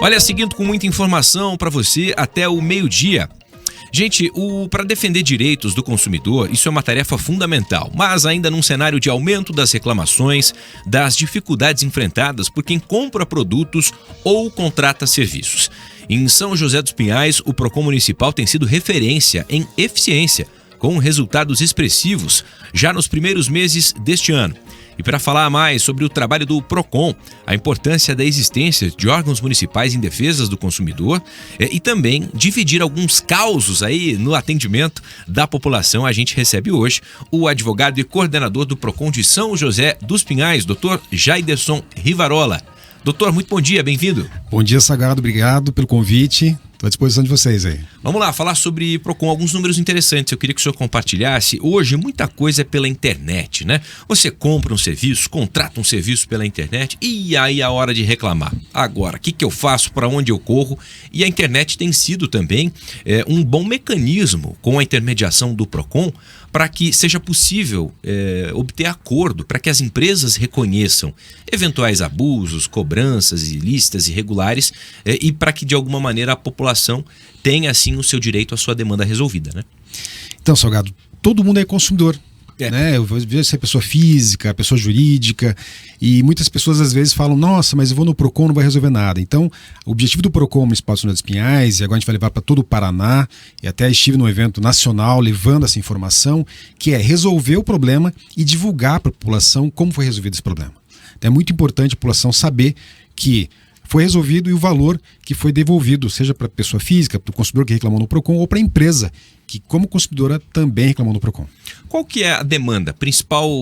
Olha, seguindo com muita informação para você até o meio-dia. Gente, para defender direitos do consumidor, isso é uma tarefa fundamental, mas ainda num cenário de aumento das reclamações, das dificuldades enfrentadas por quem compra produtos ou contrata serviços. Em São José dos Pinhais, o Procon Municipal tem sido referência em eficiência, com resultados expressivos já nos primeiros meses deste ano. E para falar mais sobre o trabalho do Procon, a importância da existência de órgãos municipais em defesa do consumidor e também dividir alguns causos aí no atendimento da população, a gente recebe hoje o advogado e coordenador do Procon de São José dos Pinhais, Dr. Jaiderson Rivarola. Doutor, muito bom dia, bem-vindo. Bom dia, Sagrado, obrigado pelo convite. Estou à disposição de vocês aí. Vamos lá, falar sobre Procon, alguns números interessantes. Eu queria que o senhor compartilhasse. Hoje, muita coisa é pela internet, né? Você compra um serviço, contrata um serviço pela internet e aí a hora de reclamar. Agora, o que eu faço, para onde eu corro? E a internet tem sido também um bom mecanismo com a intermediação do Procon para que seja possível obter acordo, para que as empresas reconheçam eventuais abusos, cobranças ilícitas, irregulares e para que de alguma maneira a população tenha assim o seu direito à sua demanda resolvida, né? Então, Salgado, todo mundo é consumidor. Né? Eu vejo se é pessoa física, pessoa jurídica, e muitas pessoas às vezes falam: nossa, mas eu vou no Procon, não vai resolver nada. Então, o objetivo do Procon Municipal de São José dos Pinhais, e agora a gente vai levar para todo o Paraná, e até estive num evento nacional levando essa informação, que é resolver o problema e divulgar para a população como foi resolvido esse problema. Então, é muito importante a população saber que foi resolvido e o valor que foi devolvido, seja para a pessoa física, para o consumidor que reclamou no Procon, ou para a empresa que, como consumidora, também reclamou no Procon. Qual que é a demanda, principal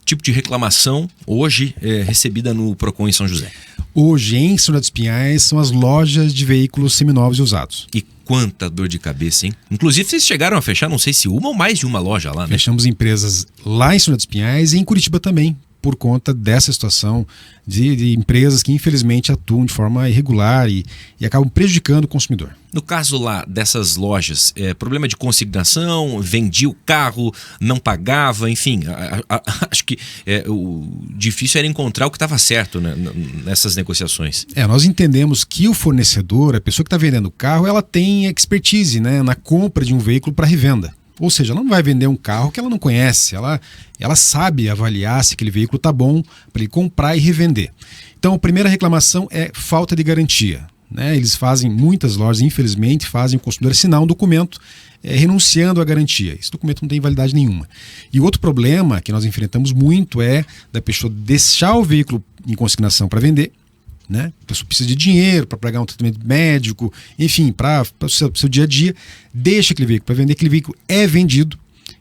tipo de reclamação hoje recebida no Procon em São José? Hoje, em São José dos Pinhais, são as lojas de veículos seminovos e usados. E quanta dor de cabeça, hein? Inclusive, vocês chegaram a fechar, não sei se uma ou mais de uma loja lá, né? Fechamos empresas lá em São José dos Pinhais e em Curitiba também, por conta dessa situação de empresas que infelizmente atuam de forma irregular e acabam prejudicando o consumidor. No caso lá dessas lojas, problema de consignação, vendia o carro, não pagava, enfim, acho que o difícil era encontrar o que estava certo, né, nessas negociações. Nós entendemos que o fornecedor, a pessoa que está vendendo o carro, ela tem expertise, né, na compra de um veículo para revenda. Ou seja, ela não vai vender um carro que ela não conhece, ela sabe avaliar se aquele veículo está bom para ele comprar e revender. Então, a primeira reclamação é falta de garantia. Né? Muitas lojas, infelizmente, fazem o consumidor assinar um documento renunciando à garantia. Esse documento não tem validade nenhuma. E outro problema que nós enfrentamos muito é da pessoa deixar o veículo em consignação para vender, né? A pessoa precisa de dinheiro para pagar um tratamento médico, enfim, para o seu dia a dia, deixa aquele veículo para vender, aquele veículo é vendido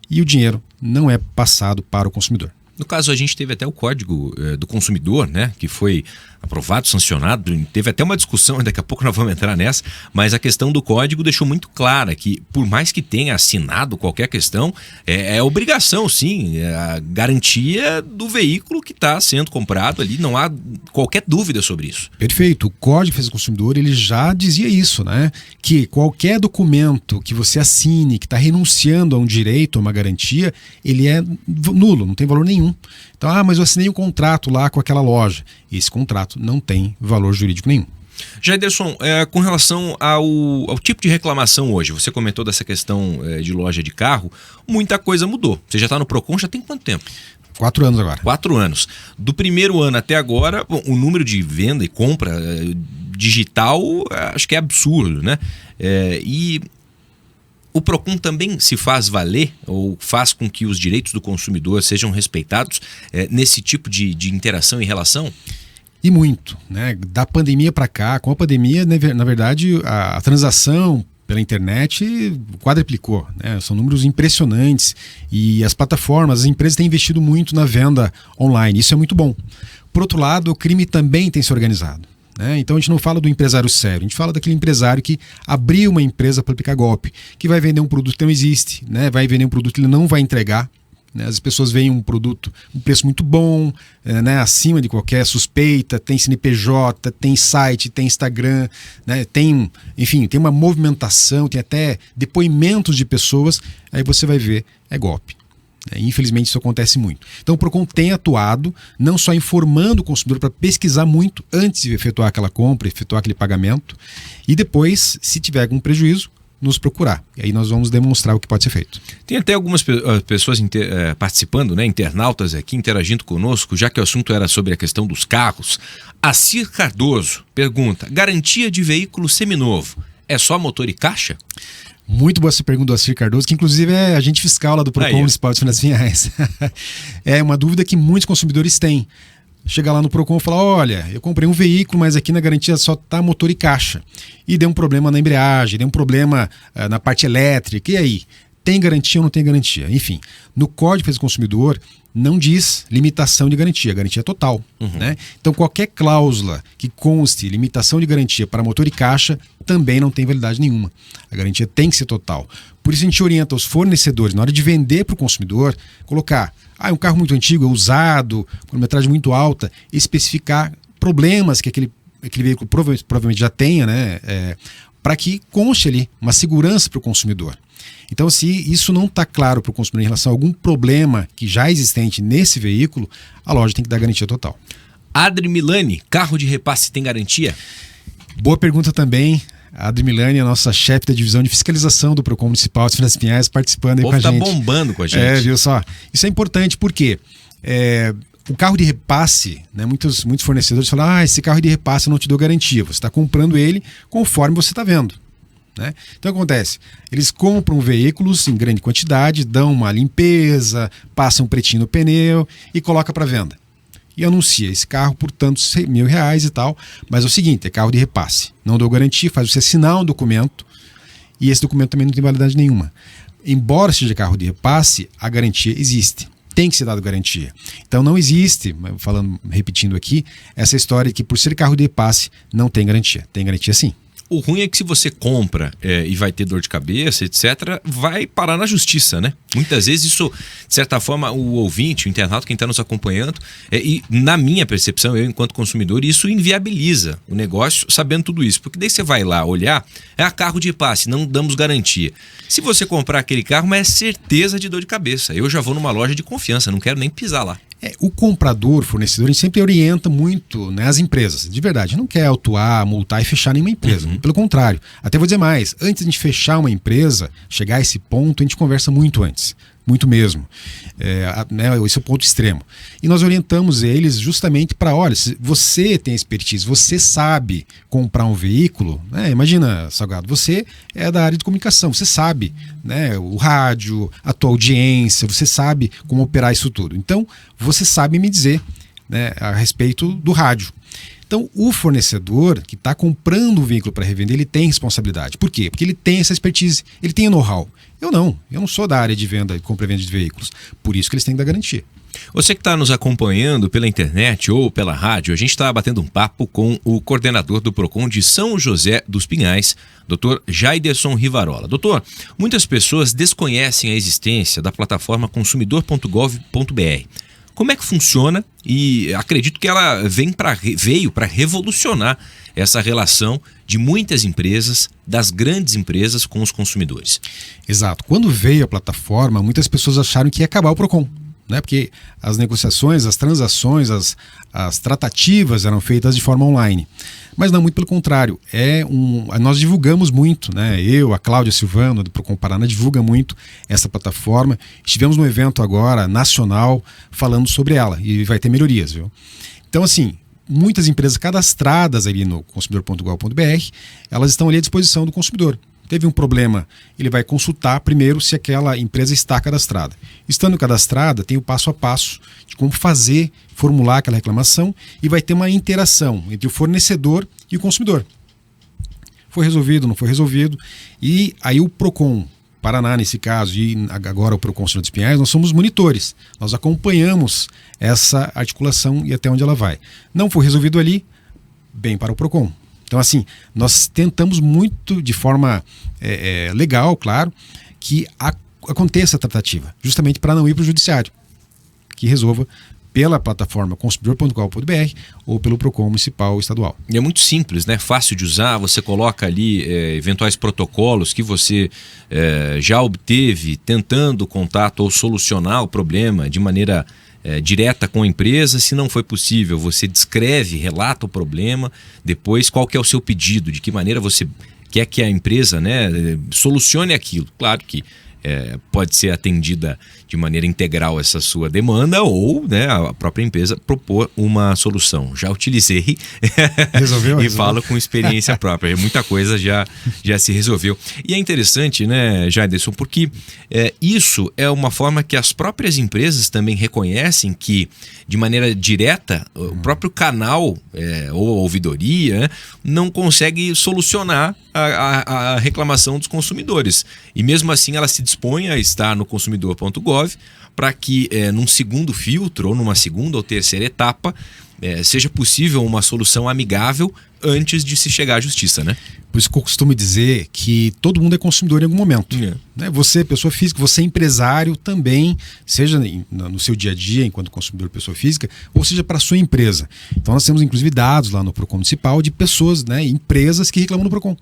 e o dinheiro não é passado para o consumidor. No caso, a gente teve até o Código do Consumidor, né, que foi aprovado, sancionado, teve até uma discussão, daqui a pouco nós vamos entrar nessa, mas a questão do código deixou muito clara que, por mais que tenha assinado qualquer questão, é obrigação, sim, a garantia do veículo que está sendo comprado ali, não há qualquer dúvida sobre isso. Perfeito, o Código de Defesa do Consumidor, ele já dizia isso, né, que qualquer documento que você assine, que está renunciando a um direito, a uma garantia, ele é nulo, não tem valor nenhum. Então, mas eu assinei um contrato lá com aquela loja. Esse contrato não tem valor jurídico nenhum. Jaiderson, com relação ao tipo de reclamação hoje, você comentou dessa questão de loja de carro, muita coisa mudou. Você já está no Procon, já tem quanto tempo? 4 anos agora. 4 anos. Do primeiro ano até agora, o número de venda e compra digital, acho que é absurdo, né? E o Procon também se faz valer ou faz com que os direitos do consumidor sejam respeitados nesse tipo de interação e relação? E muito, né? Da pandemia para cá, com a pandemia, na verdade, a transação pela internet quadruplicou, né? São números impressionantes e as plataformas, as empresas têm investido muito na venda online, isso é muito bom. Por outro lado, o crime também tem se organizado. Então a gente não fala do empresário sério, a gente fala daquele empresário que abriu uma empresa para aplicar golpe, que vai vender um produto que não existe, né? Vai vender um produto que ele não vai entregar. As pessoas veem um produto, um preço muito bom, né? Acima de qualquer suspeita, tem CNPJ, tem site, tem Instagram, né? Tem uma movimentação, tem até depoimentos de pessoas, aí você vai ver, é golpe. Infelizmente isso acontece muito. Então o PROCON tem atuado, não só informando o consumidor para pesquisar muito antes de efetuar aquela compra, efetuar aquele pagamento, e depois, se tiver algum prejuízo, nos procurar. E aí nós vamos demonstrar o que pode ser feito. Tem até algumas pessoas participando, né, internautas aqui, interagindo conosco, já que o assunto era sobre a questão dos carros. Acir Cardoso pergunta: garantia de veículo seminovo é só motor e caixa? Muito boa essa pergunta do Acir Cardoso, que inclusive é agente fiscal lá do PROCON Municipal de Fernando Vinhais. É uma dúvida que muitos consumidores têm. Chega lá no PROCON e fala: olha, eu comprei um veículo, mas aqui na garantia só está motor e caixa. E deu um problema na embreagem, deu um problema na parte elétrica. E aí? Tem garantia ou não tem garantia? Enfim, no Código de Defesa do Consumidor não diz limitação de garantia, garantia é total. Né? Então qualquer cláusula que conste limitação de garantia para motor e caixa também não tem validade nenhuma. A garantia tem que ser total. Por isso a gente orienta os fornecedores, na hora de vender para o consumidor, colocar um carro muito antigo, usado, com quilometragem muito alta, especificar problemas que aquele veículo provavelmente já tenha, né, para que conste ali uma segurança para o consumidor. Então, se isso não está claro para o consumidor em relação a algum problema que já é existente nesse veículo, a loja tem que dar garantia total. Adri Milani, carro de repasse tem garantia? Boa pergunta também. A Adri Milani é a nossa chefe da divisão de fiscalização do PROCON Municipal de Fernando Vinhais, participando aí com a gente. O povo tá bombando com a gente. Viu só? Isso é importante porque o carro de repasse, né, muitos fornecedores falam: esse carro de repasse eu não te dou garantia. Você está comprando ele conforme você está vendo. Né? Então acontece, eles compram veículos em grande quantidade, dão uma limpeza, passam um pretinho no pneu e coloca para venda. E anuncia esse carro por tantos R$1.000 e tal, mas é o seguinte, é carro de repasse. Não dou garantia, faz você assinar um documento e esse documento também não tem validade nenhuma. Embora seja carro de repasse, a garantia existe. Tem que ser dado garantia. Então não existe, repetindo aqui, essa história de que por ser carro de repasse não tem garantia. Tem garantia sim. O ruim é que se você compra e vai ter dor de cabeça, etc., vai parar na justiça, né? Muitas vezes isso, de certa forma, o ouvinte, o internauta, quem está nos acompanhando, e na minha percepção, eu enquanto consumidor, isso inviabiliza o negócio sabendo tudo isso. Porque daí você vai lá olhar, carro de repasse, não damos garantia. Se você comprar aquele carro, mas é certeza de dor de cabeça. Eu já vou numa loja de confiança, não quero nem pisar lá. O comprador, fornecedor, a gente sempre orienta muito, né, as empresas. De verdade, não quer autuar, multar e fechar nenhuma empresa. Pelo contrário, até vou dizer mais, antes de a gente fechar uma empresa, chegar a esse ponto, a gente conversa muito antes. Muito mesmo. Esse é o ponto extremo. E nós orientamos eles justamente para, olha, se você tem expertise, você sabe comprar um veículo, né? Imagina, Salgado, você é da área de comunicação, você sabe, né, o rádio, a tua audiência, você sabe como operar isso tudo. Então, você sabe me dizer, né, a respeito do rádio. Então, o fornecedor que está comprando um veículo para revender, ele tem responsabilidade. Por quê? Porque ele tem essa expertise, ele tem o know-how. Eu não sou da área de venda, compra e venda de veículos. Por isso que eles têm que dar garantia. Você que está nos acompanhando pela internet ou pela rádio, a gente está batendo um papo com o coordenador do PROCON de São José dos Pinhais, Dr. Jaiderson Rivarola. Doutor, muitas pessoas desconhecem a existência da plataforma consumidor.gov.br. Como é que funciona? E acredito que ela veio para revolucionar essa relação de muitas empresas, das grandes empresas com os consumidores. Exato. Quando veio a plataforma, muitas pessoas acharam que ia acabar o PROCON, né? Porque as negociações, as transações, as tratativas eram feitas de forma online. Mas não, muito pelo contrário. Nós divulgamos muito, né? Eu, a Cláudia Silvano, do PROCON Paraná, divulga muito essa plataforma. Estivemos num evento agora, nacional, falando sobre ela. E vai ter melhorias, viu? Então, assim, muitas empresas cadastradas ali no consumidor.gov.br, elas estão ali à disposição do consumidor. Teve um problema, ele vai consultar primeiro se aquela empresa está cadastrada. Estando cadastrada, tem o passo a passo de como fazer, formular aquela reclamação e vai ter uma interação entre o fornecedor e o consumidor. Foi resolvido, não foi resolvido. E aí o PROCON Paraná, nesse caso, e agora o PROCON São José dos Pinhais, nós somos monitores. Nós acompanhamos essa articulação e até onde ela vai. Não foi resolvido ali, bem para o PROCON. Então, assim, nós tentamos muito, de forma legal, claro, que aconteça a tratativa, justamente para não ir para o judiciário, que resolva pela plataforma consumidor.gov.br ou pelo PROCON municipal ou estadual. E é muito simples, né? Fácil de usar, você coloca ali eventuais protocolos que você já obteve tentando contato ou solucionar o problema de maneira direta com a empresa. Se não foi possível, você descreve, relata o problema, depois qual que é o seu pedido, de que maneira você quer que a empresa, né, solucione aquilo. Claro que pode ser atendida de maneira integral essa sua demanda ou, né, a própria empresa propor uma solução. Já utilizei Resolveu? E falo com experiência própria. Muita coisa já se resolveu. E é interessante, né, Jaderson, porque isso é uma forma que as próprias empresas também reconhecem que, de maneira direta, o próprio canal ou a ouvidoria, né, não consegue solucionar a reclamação dos consumidores. E mesmo assim ela se dispõe a estar no consumidor.gov para que num segundo filtro ou numa segunda ou terceira etapa seja possível uma solução amigável antes de se chegar à justiça, né? Por isso que eu costumo dizer que todo mundo é consumidor em algum momento. Né? Você, pessoa física, você é empresário também, seja no seu dia a dia enquanto consumidor pessoa física, ou seja para a sua empresa. Então nós temos inclusive dados lá no PROCON municipal de pessoas, né, empresas que reclamam no PROCON.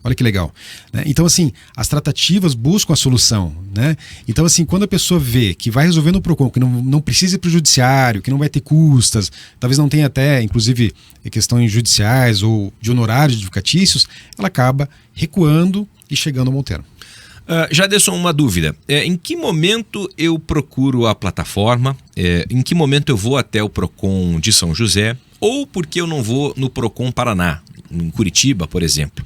Olha que legal. Né? Então, assim, as tratativas buscam a solução. Né? Então, assim, quando a pessoa vê que vai resolver no PROCON, que não precisa ir para o judiciário, que não vai ter custas, talvez não tenha até, inclusive, questões judiciais ou de honorários advocatícios, ela acaba recuando e chegando ao bom termo. Jaderson, uma dúvida. Em que momento eu procuro a plataforma? Em que momento eu vou até o PROCON de São José? Ou porque eu não vou no PROCON Paraná, em Curitiba, por exemplo?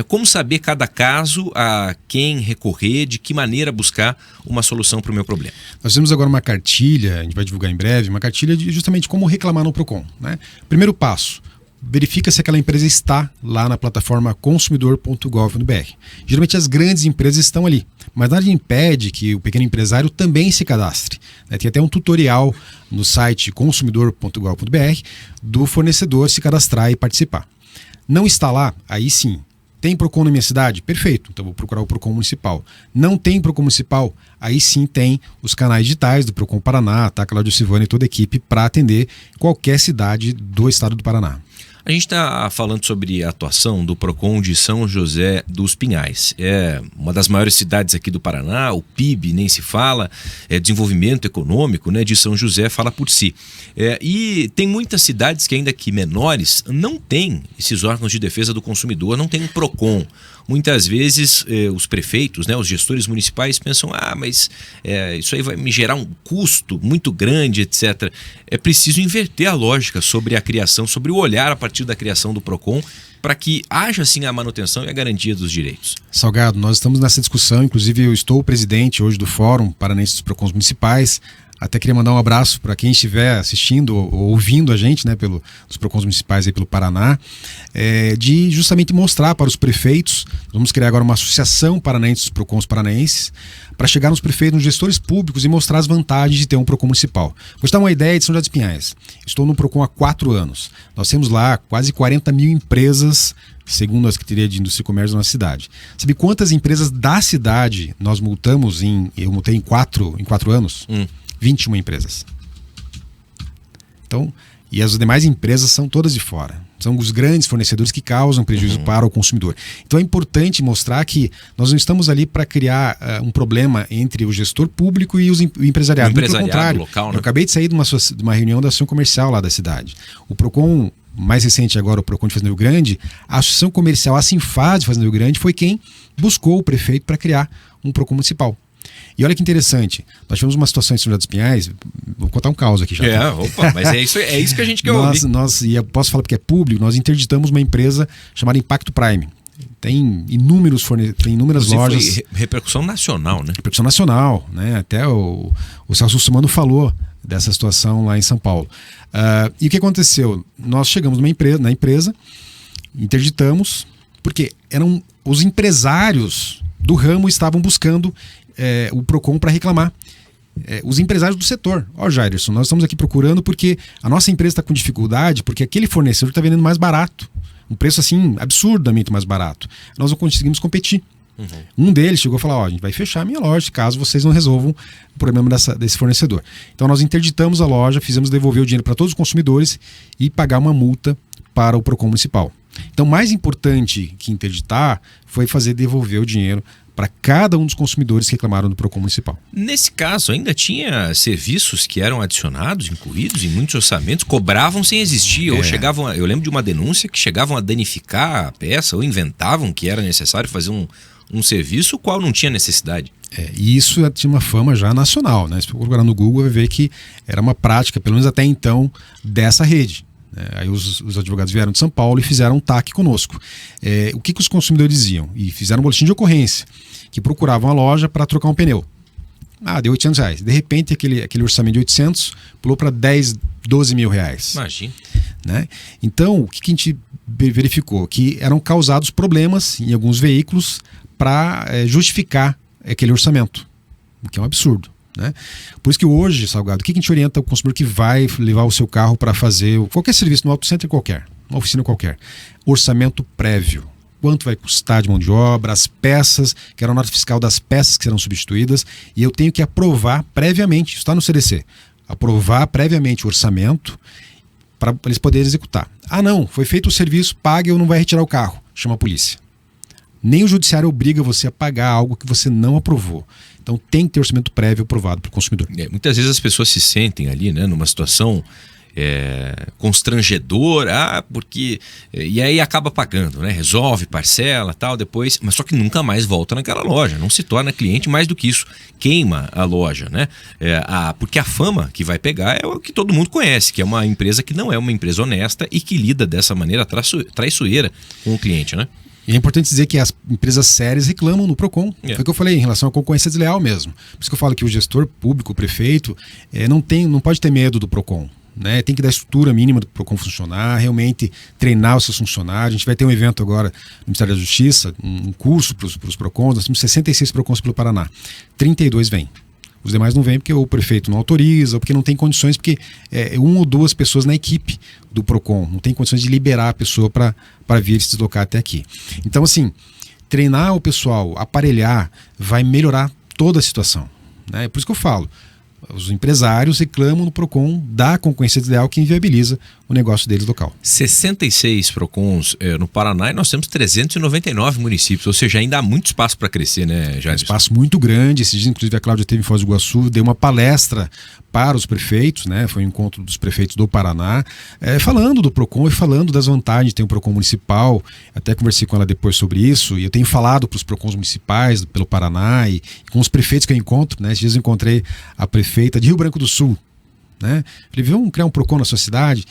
Como saber cada caso, a quem recorrer, de que maneira buscar uma solução para o meu problema? Nós temos agora uma cartilha, a gente vai divulgar em breve, uma cartilha de justamente como reclamar no PROCON. Né? Primeiro passo, verifica se aquela empresa está lá na plataforma consumidor.gov.br. Geralmente as grandes empresas estão ali, mas nada impede que o pequeno empresário também se cadastre. Tem até um tutorial no site consumidor.gov.br do fornecedor se cadastrar e participar. Não está lá? Aí sim. Tem PROCON na minha cidade? Perfeito, então vou procurar o PROCON municipal. Não tem PROCON municipal? Aí sim tem os canais digitais do PROCON Paraná, tá? Cláudio Silvani e toda a equipe para atender qualquer cidade do estado do Paraná. A gente está falando sobre a atuação do PROCON de São José dos Pinhais. É uma das maiores cidades aqui do Paraná, o PIB nem se fala, desenvolvimento econômico, né, de São José fala por si. E tem muitas cidades que, ainda que menores, não têm esses órgãos de defesa do consumidor, não tem um PROCON. Muitas vezes os prefeitos, né, os gestores municipais pensam, mas isso aí vai me gerar um custo muito grande, etc. É preciso inverter a lógica sobre a criação, sobre o olhar a partir da criação do PROCON, para que haja sim a manutenção e a garantia dos direitos. Salgado, nós estamos nessa discussão, inclusive eu estou o presidente hoje do Fórum Paranense dos PROCONs Municipais. Até queria mandar um abraço para quem estiver assistindo ou ouvindo a gente, né, dos PROCONs municipais aí pelo Paraná, de justamente mostrar para os prefeitos. Vamos criar agora uma associação paranaense dos PROCONs paranaenses para chegar nos prefeitos, nos gestores públicos e mostrar as vantagens de ter um PROCON municipal. Vou te dar uma ideia de São José dos Pinhais. Estou no PROCON há 4 anos. Nós temos lá quase 40 mil empresas, segundo a Secretaria de Indústria e Comércio da nossa cidade. Sabe quantas empresas da cidade nós multamos eu multei em 4 anos? 21 empresas. Então, e as demais empresas são todas de fora. São os grandes fornecedores que causam prejuízo para o consumidor. Então é importante mostrar que nós não estamos ali para criar um problema entre o gestor público e o empresariado. Pelo contrário, local, né? Eu acabei de sair de uma reunião da Associação Comercial lá da cidade. O PROCON, mais recente agora, o PROCON de Fazenda Rio Grande, a Associação Comercial, a Sinfaz de Fazenda Rio Grande, foi quem buscou o prefeito para criar um PROCON municipal. E olha que interessante, nós tivemos uma situação em São José dos Pinhais, vou contar um caos aqui já. Mas é isso que a gente quer ouvir. E eu posso falar porque é público, nós interditamos uma empresa chamada Impacto Prime. Tem inúmeras lojas. Foi repercussão nacional, né? Repercussão nacional, né? Até o Celso Russomano falou dessa situação lá em São Paulo. E o que aconteceu? Nós chegamos na empresa, interditamos, porque eram os empresários do ramo estavam buscando o PROCON para reclamar. Os empresários do setor. Jairson, nós estamos aqui procurando porque a nossa empresa está com dificuldade, porque aquele fornecedor está vendendo mais barato. Um preço assim absurdamente mais barato. Nós não conseguimos competir. Um deles chegou a falar, ó, a gente vai fechar a minha loja caso vocês não resolvam o problema desse fornecedor. Então nós interditamos a loja, fizemos devolver o dinheiro para todos os consumidores e pagar uma multa para o PROCON municipal. Então, mais importante que interditar foi fazer devolver o dinheiro para cada um dos consumidores que reclamaram do PROCON municipal. Nesse caso, ainda tinha serviços que eram adicionados, incluídos em muitos orçamentos, cobravam sem existir, ou chegavam, eu lembro de uma denúncia que chegavam a danificar a peça, ou inventavam que era necessário fazer um serviço, o qual não tinha necessidade. E isso tinha uma fama já nacional, né? Se for procurar no Google, vai ver que era uma prática, pelo menos até então, dessa rede. Aí os advogados vieram de São Paulo e fizeram um TAC conosco. O que os consumidores diziam? E fizeram um boletim de ocorrência, que procuravam a loja para trocar um pneu. Deu R$800. De repente, aquele orçamento de 800 pulou para 10, 12 mil reais. Imagina. Né? Então, o que a gente verificou? Que eram causados problemas em alguns veículos para justificar aquele orçamento, o que é um absurdo. Né? Por isso que hoje, Salgado, o que a gente orienta o consumidor que vai levar o seu carro para fazer qualquer serviço no auto center qualquer, uma oficina qualquer? Orçamento prévio. Quanto vai custar de mão de obra, as peças, que era a nota fiscal das peças que serão substituídas, e eu tenho que aprovar previamente, isso está no CDC, aprovar previamente o orçamento para eles poderem executar. Não, foi feito o serviço, pague ou não vai retirar o carro, chama a polícia. Nem o judiciário obriga você a pagar algo que você não aprovou. Então tem que ter orçamento prévio aprovado para o consumidor. Muitas vezes as pessoas se sentem ali, né, numa situação constrangedora, porque e aí acaba pagando, né? Resolve, parcela, tal, depois, mas só que nunca mais volta naquela loja, não se torna cliente, mais do que isso, queima a loja, né? Porque a fama que vai pegar é o que todo mundo conhece, que é uma empresa que não é uma empresa honesta e que lida dessa maneira traiçoeira com o cliente, né? E é importante dizer que as empresas sérias reclamam no PROCON. Foi o que eu falei em relação à concorrência desleal mesmo. Por isso que eu falo que o gestor público, o prefeito, não pode ter medo do PROCON. Né? Tem que dar a estrutura mínima do PROCON funcionar, realmente treinar os seus funcionários. A gente vai ter um evento agora no Ministério da Justiça, um curso para os PROCONs. Nós temos 66 PROCONs pelo Paraná. 32 vêm. Os demais não vêm porque o prefeito não autoriza, ou porque não tem condições, porque uma ou duas pessoas na equipe do PROCON não tem condições de liberar a pessoa para vir se deslocar até aqui. Então, assim, treinar o pessoal, aparelhar, vai melhorar toda a situação. Né? Por isso que eu falo, os empresários reclamam no PROCON da concorrência desleal que inviabiliza o negócio deles local. 66 PROCONs no Paraná e nós temos 399 municípios, ou seja, ainda há muito espaço para crescer, né, Jair? Espaço muito grande. Esses dias, inclusive, a Cláudia teve em Foz do Iguaçu, deu uma palestra para os prefeitos, né? Foi um encontro dos prefeitos do Paraná, falando do PROCON e falando das vantagens de ter um PROCON municipal. Até conversei com ela depois sobre isso, e eu tenho falado para os PROCONs municipais pelo Paraná e com os prefeitos que eu encontro, né? Esses dias eu encontrei a prefeita de Rio Branco do Sul, né? Falei, vamos criar um PROCON na sua cidade?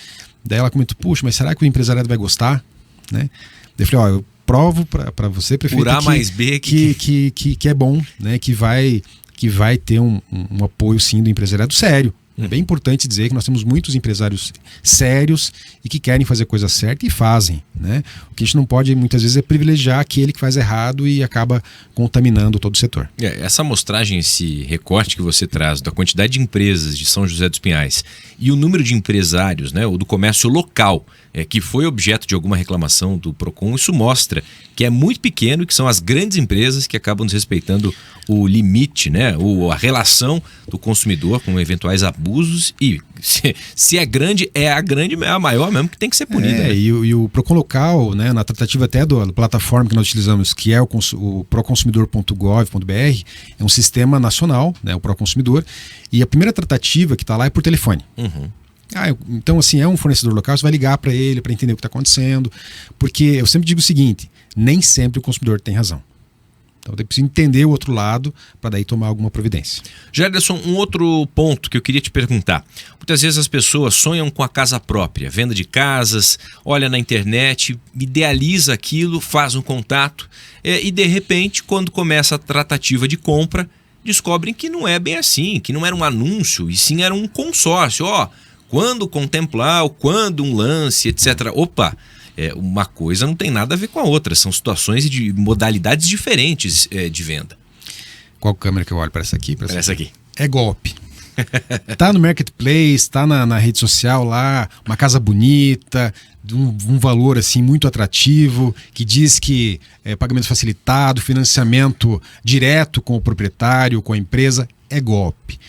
Daí ela comentou, puxa, mas será que o empresariado vai gostar? Né? Daí eu falei, eu provo para você, prefeito, por A mais B que é bom, né? Que vai ter um apoio sim do empresariado sério. É bem importante dizer que nós temos muitos empresários sérios e que querem fazer a coisa certa e fazem. Né? O que a gente não pode muitas vezes é privilegiar aquele que faz errado e acaba contaminando todo o setor. Essa amostragem, esse recorte que você traz da quantidade de empresas de São José dos Pinhais e o número de empresários, né, ou do comércio local, que foi objeto de alguma reclamação do PROCON, isso mostra que é muito pequeno e que são as grandes empresas que acabam desrespeitando o limite, né, a relação do consumidor com eventuais abusos, e se é grande, é a maior mesmo que tem que ser punida. Né? E o PROCON local, né, na tratativa até da plataforma que nós utilizamos, que é o proconsumidor.gov.br, é um sistema nacional, né, o Proconsumidor, e a primeira tratativa que está lá é por telefone. Então, assim, é um fornecedor local, você vai ligar para ele para entender o que está acontecendo, porque eu sempre digo o seguinte, nem sempre o consumidor tem razão. Então tem que entender o outro lado para daí tomar alguma providência. Gerderson, um outro ponto que eu queria te perguntar. Muitas vezes as pessoas sonham com a casa própria, venda de casas, olha na internet, idealiza aquilo, faz um contato e de repente, quando começa a tratativa de compra, descobrem que não é bem assim, que não era um anúncio e sim era um consórcio. Quando contemplar, quando um lance, etc. Opa! Uma coisa não tem nada a ver com a outra, são situações de modalidades diferentes de venda. Qual câmera que eu olho? Para essa aqui? Para essa aqui. É golpe. Tá no marketplace, tá na rede social lá, uma casa bonita, de um valor assim muito atrativo, que diz que é pagamento facilitado, financiamento direto com o proprietário, com a empresa, é golpe.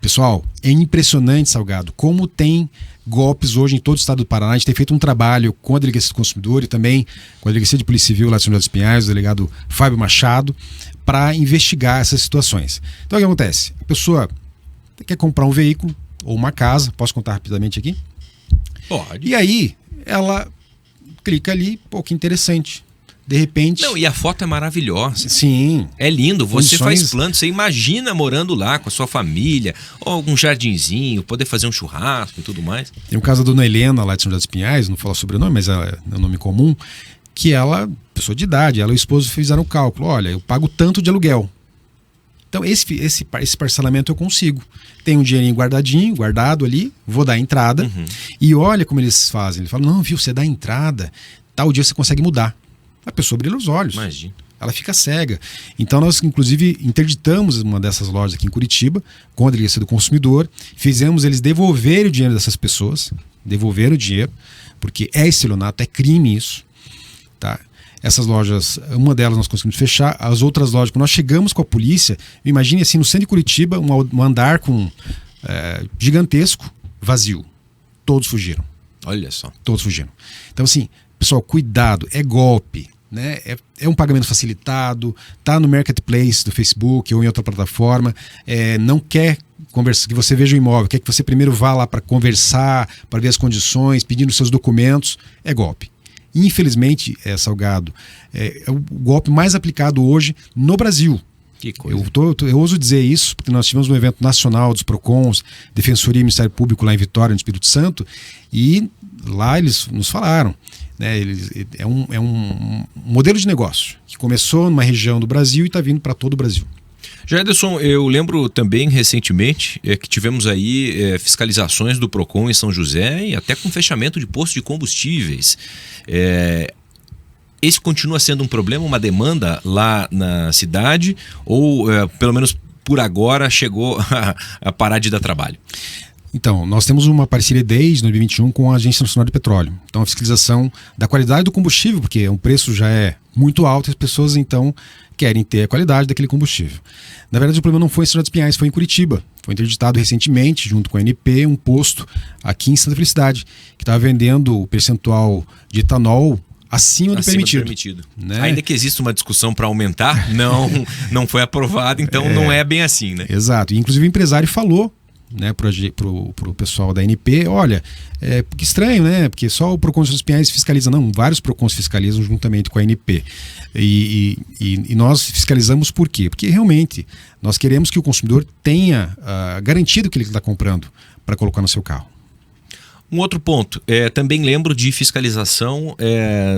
Pessoal, é impressionante, Salgado, como tem golpes hoje em todo o estado do Paraná. A gente tem feito um trabalho com a Delegacia do Consumidor e também com a Delegacia de Polícia Civil lá de São José dos Pinhais, o delegado Fábio Machado, para investigar essas situações. Então o que acontece? A pessoa quer comprar um veículo ou uma casa, posso contar rapidamente aqui? Pode. E aí ela clica ali, pô, que interessante. De repente... Não, e a foto é maravilhosa. Sim. É lindo, você Condições... faz plano, você imagina morando lá com a sua família, ou algum jardinzinho, poder fazer um churrasco e tudo mais. Tem um caso da dona Helena, lá de São José dos Pinhais, não falo sobrenome, mas é um nome comum, que ela, pessoa de idade, ela e o esposo fizeram o cálculo, olha, eu pago tanto de aluguel. Então esse parcelamento eu consigo. Tem um dinheirinho guardado ali, vou dar a entrada, e olha como eles fazem. Ele fala, não, viu, você dá a entrada, tal dia você consegue mudar. A pessoa brilha os olhos. Imagina. Ela fica cega. Então nós, inclusive, interditamos uma dessas lojas aqui em Curitiba, com a Delegacia do Consumidor, fizemos eles devolverem o dinheiro dessas pessoas, devolver o dinheiro, porque é estelionato, é crime isso. Tá? Essas lojas, uma delas nós conseguimos fechar, as outras lojas, quando nós chegamos com a polícia, imagine assim, no centro de Curitiba, um andar com gigantesco, vazio. Todos fugiram. Olha só. Todos fugiram. Então assim, pessoal, cuidado, é golpe. Né? É um pagamento facilitado, tá no marketplace do Facebook ou em outra plataforma, não quer conversar, que você veja o imóvel, quer que você primeiro vá lá para conversar, para ver as condições, pedindo seus documentos, é golpe. Infelizmente, Salgado, é o golpe mais aplicado hoje no Brasil. Que coisa. Eu ouso dizer isso, porque nós tivemos um evento nacional dos PROCONs, Defensoria e Ministério Público lá em Vitória, no Espírito Santo, e lá eles nos falaram. Né, é um modelo de negócio que começou numa região do Brasil e está vindo para todo o Brasil. Jaderson, eu lembro também recentemente que tivemos aí fiscalizações do PROCON em São José e até com fechamento de postos de combustíveis. Esse continua sendo um problema, uma demanda lá na cidade ou pelo menos por agora chegou a parar de dar trabalho? Então, nós temos uma parceria desde 2021 com a Agência Nacional de Petróleo. Então, a fiscalização da qualidade do combustível, porque o preço já é muito alto e as pessoas, então, querem ter a qualidade daquele combustível. Na verdade, o problema não foi em São José dos Pinhais, foi em Curitiba. Foi interditado recentemente, junto com a ANP, um posto aqui em Santa Felicidade, que estava vendendo o percentual de etanol acima do permitido. Né? Ainda que exista uma discussão para aumentar, não foi aprovado, então não é bem assim, né? Exato. E, inclusive, o empresário falou, né, pro pessoal da ANP, olha, que estranho, né? Porque só o PROCON dos Pinhais fiscaliza, não, vários PROCONs fiscalizam juntamente com a ANP. E nós fiscalizamos por quê? Porque realmente nós queremos que o consumidor tenha garantido que ele está comprando para colocar no seu carro. Um outro ponto, também lembro de fiscalização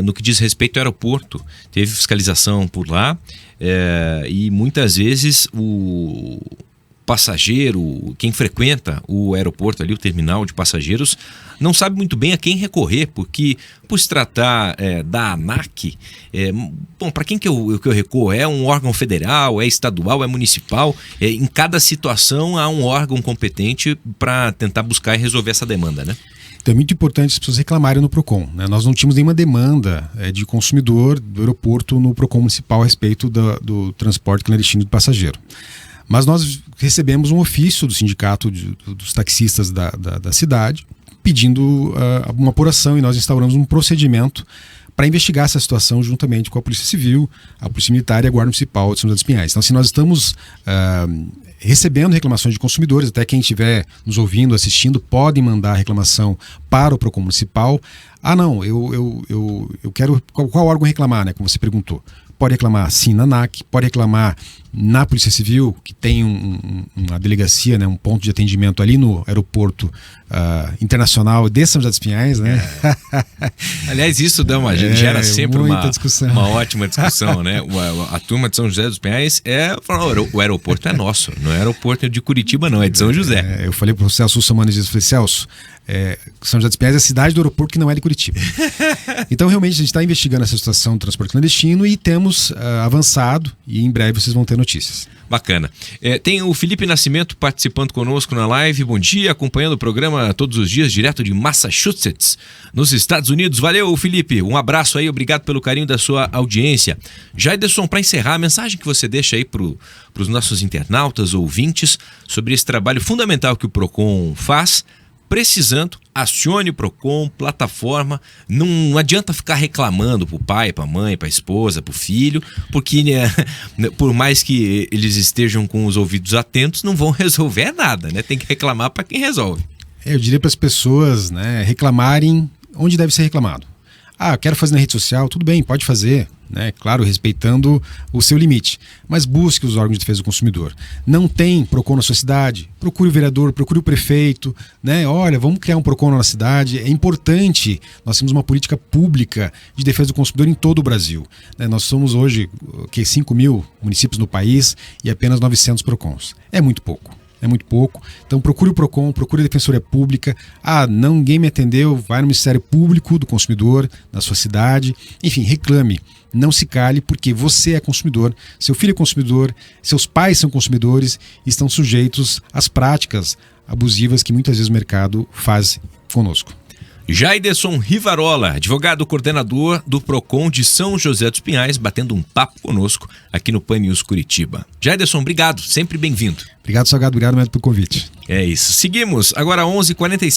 no que diz respeito ao aeroporto. Teve fiscalização por lá e muitas vezes o passageiro, quem frequenta o aeroporto ali, o terminal de passageiros, não sabe muito bem a quem recorrer, porque por se tratar da ANAC, para quem que eu recorro? É um órgão federal, é estadual, é municipal? Em cada situação há um órgão competente para tentar buscar e resolver essa demanda, né? Então é muito importante as pessoas reclamarem no PROCON. Né? Nós não tínhamos nenhuma demanda de consumidor do aeroporto no PROCON municipal a respeito do transporte clandestino de passageiro. Mas nós recebemos um ofício do sindicato dos taxistas da cidade pedindo uma apuração e nós instauramos um procedimento para investigar essa situação juntamente com a Polícia Civil, a Polícia Militar e a Guarda Municipal de São José dos Pinhais. Então, assim, nós estamos recebendo reclamações de consumidores, até quem estiver nos ouvindo, assistindo, podem mandar reclamação para o PROCON Municipal. Não, eu quero... Qual órgão reclamar, né, como você perguntou? Pode reclamar sim na ANAC, pode reclamar na Polícia Civil, que tem uma delegacia, né, um ponto de atendimento ali no aeroporto internacional de São José dos Pinhais, né? Aliás, isso gera sempre uma ótima discussão, né? A turma de São José dos Pinhais o aeroporto é nosso, não é aeroporto de Curitiba, não, é de São José. Eu falei para o Celso Russomano disso, falei, Celso, São José dos Pinhais é a cidade do aeroporto que não é de Curitiba. Então, realmente, a gente está investigando essa situação do transporte clandestino e temos avançado, e em breve vocês vão ter notícias notícias. Bacana. Tem o Felipe Nascimento participando conosco na live. Bom dia, acompanhando o programa todos os dias, direto de Massachusetts, nos Estados Unidos. Valeu, Felipe. Um abraço aí, obrigado pelo carinho da sua audiência. Jaiderson, para encerrar, a mensagem que você deixa aí para os nossos internautas, ouvintes, sobre esse trabalho fundamental que o PROCON faz. Precisando, acione o PROCON, plataforma. Não adianta ficar reclamando pro pai, pra mãe, pra esposa, pro filho, porque por mais que eles estejam com os ouvidos atentos, não vão resolver nada, né? Tem que reclamar para quem resolve. Eu diria para as pessoas, né, reclamarem onde deve ser reclamado. Quero fazer na rede social, tudo bem, pode fazer, né? Claro, respeitando o seu limite, mas busque os órgãos de defesa do consumidor. Não tem PROCON na sua cidade? Procure o vereador, procure o prefeito, né? Olha, vamos criar um PROCON na cidade. É importante, nós temos uma política pública de defesa do consumidor em todo o Brasil, né? Nós somos hoje 5 mil municípios no país e apenas 900 PROCONs. É muito pouco. Então procure o PROCON, procure a Defensoria Pública. Ninguém me atendeu, vai no Ministério Público do Consumidor, na sua cidade. Enfim, reclame, não se cale, porque você é consumidor, seu filho é consumidor, seus pais são consumidores e estão sujeitos às práticas abusivas que muitas vezes o mercado faz conosco. Jaiderson Rivarola, advogado coordenador do PROCON de São José dos Pinhais, batendo um papo conosco aqui no Pan News Curitiba. Jaiderson, obrigado, sempre bem-vindo. Obrigado, Salgado, obrigado mesmo pelo convite. É isso, seguimos, agora 11h45.